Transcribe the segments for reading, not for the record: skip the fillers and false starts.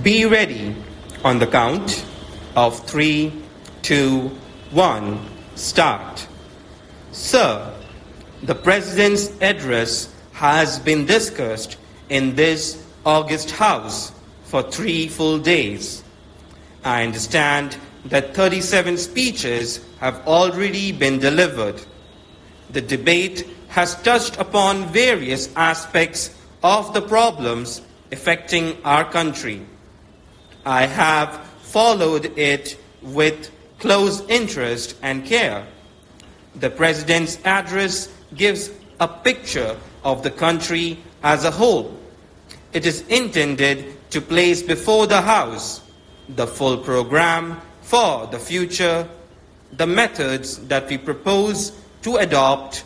Be ready on the count of 3, 2, 1, start. Sir, the President's address has been discussed in this august House for 3 full days. I understand that 37 speeches have already been delivered. The debate has touched upon various aspects of the problems affecting our country. I have followed it with close interest and care. The President's address gives a picture of the country as a whole. It is intended to place before the House the full program for the future, the methods that we propose to adopt,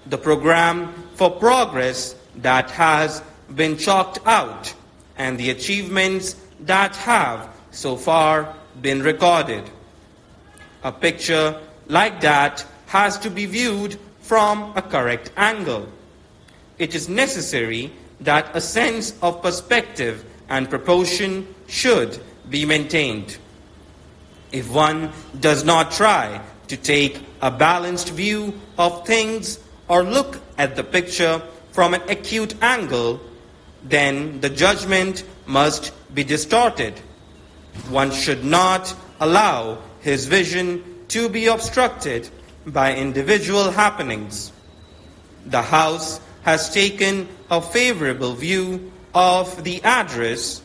the program for progress that has been chalked out, and the achievements that have so far been recorded. A picture like that has to be viewed from a correct angle. It is necessary that a sense of perspective and proportion should be maintained. If one does not try to take a balanced view of things or look at the picture from an acute angle, then the judgment must be distorted. One should not allow his vision to be obstructed by individual happenings. The House has taken a favorable view of the address,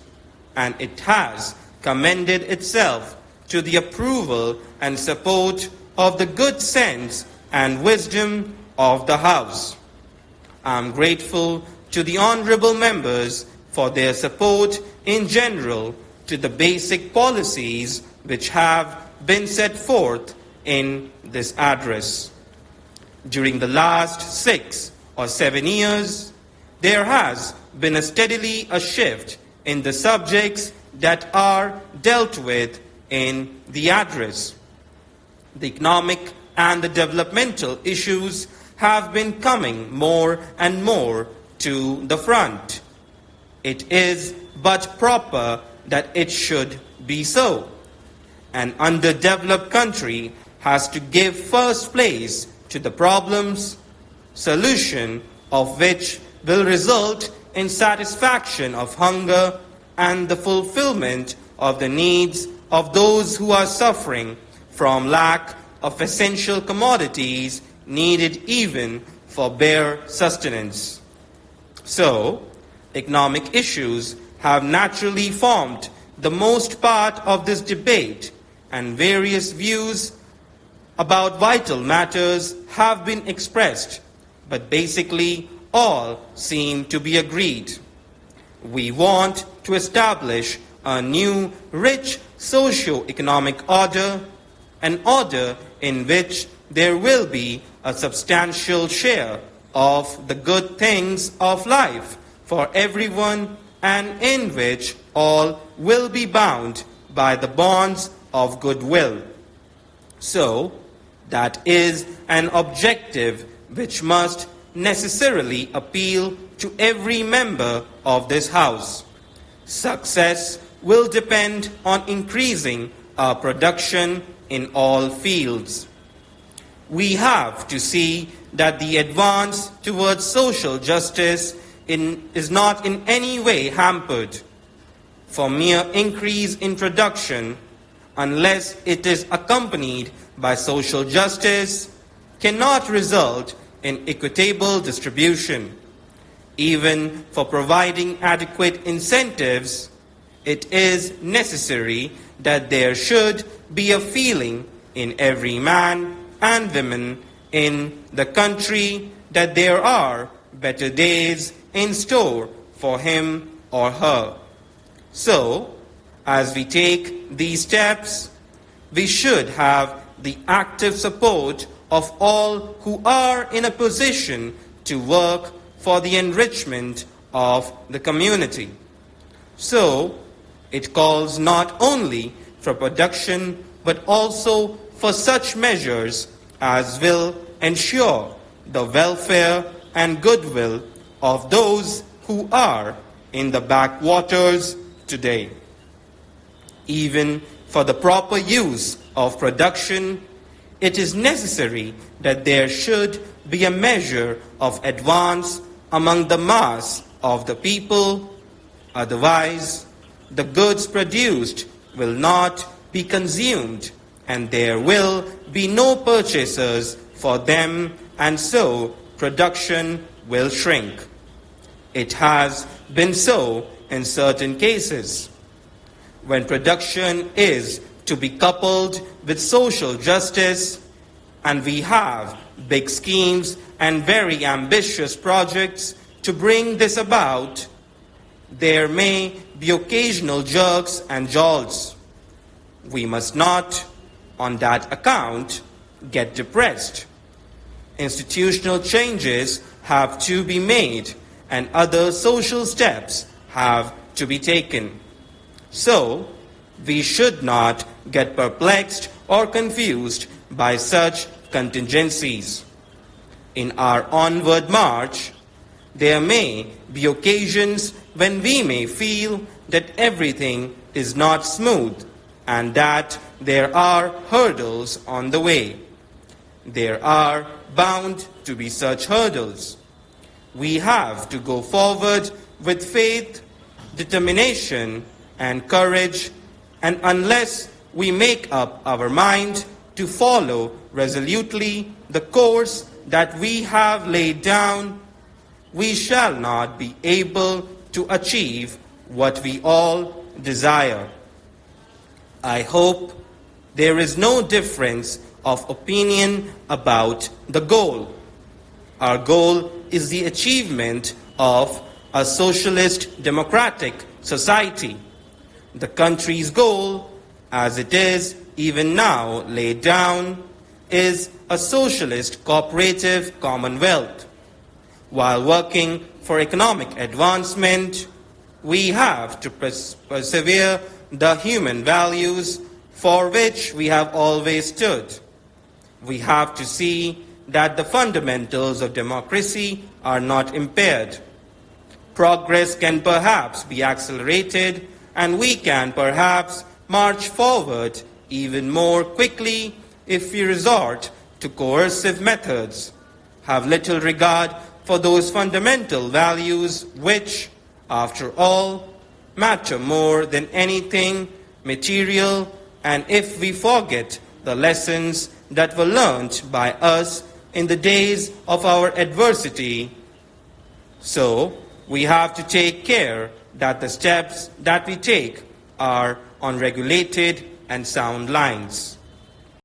and it has commended itself to the approval and support of the good sense and wisdom of the House. I am grateful to the honorable members for their support in general to the basic policies which have been set forth in this address. During the last 6 or 7 years, there has been steadily a shift in the subjects that are dealt with in the address. The economic and the developmental issues have been coming more and more to the front. It is but proper that it should be so. An underdeveloped country has to give first place to the problems, solution of which will result in satisfaction of hunger and the fulfillment of the needs of those who are suffering from lack of essential commodities needed even for bare sustenance. So, economic issues have naturally formed the most part of this debate, and various views about vital matters have been expressed, but basically all seem to be agreed. We want to establish a new, rich socio-economic order, an order in which there will be a substantial share of the good things of life for everyone, and in which all will be bound by the bonds of goodwill. So, that is an objective which must necessarily appeal to every member of this House. Success will depend on increasing our production in all fields. We have to see that the advance towards social justice is not in any way hampered. For mere increase in production, unless it is accompanied by social justice, cannot result in equitable distribution. Even for providing adequate incentives, it is necessary that there should be a feeling in every man and woman in the country that there are better days in store for him or her. So, as we take these steps, we should have the active support of all who are in a position to work for the enrichment of the community. So, it calls not only for production, but also for such measures as will ensure the welfare and goodwill of those who are in the backwaters today. even for the proper use of production, it is necessary that there should be a measure of advance among the mass of the people. Otherwise, the goods produced will not be consumed, and there will be no purchasers for them, and so production will shrink. It has been so in certain cases. When production is to be coupled with social justice, and we have big schemes and very ambitious projects to bring this about, there may be occasional jerks and jolts. We must not, on that account, get depressed. Institutional changes have to be made, and other social steps have to be taken. So, we should not get perplexed or confused by such contingencies. In our onward march, there may be occasions when we may feel that everything is not smooth and that there are hurdles on the way. There are bound to be such hurdles. We have to go forward with faith, determination, and courage, and unless we make up our mind to follow resolutely the course that we have laid down, we shall not be able to achieve what we all desire. I hope there is no difference of opinion about the goal. Our goal is the achievement of a socialist democratic society. The country's goal, as it is even now laid down, is a socialist cooperative commonwealth. While working for economic advancement, we have to persevere the human values for which we have always stood. We have to see that the fundamentals of democracy are not impaired. Progress can perhaps be accelerated, and we can perhaps march forward even more quickly if we resort to coercive methods, have little regard for those fundamental values which, after all, matter more than anything material, and if we forget the lessons that were learnt by us in the days of our adversity. So, we have to take care that the steps that we take are on regulated and sound lines.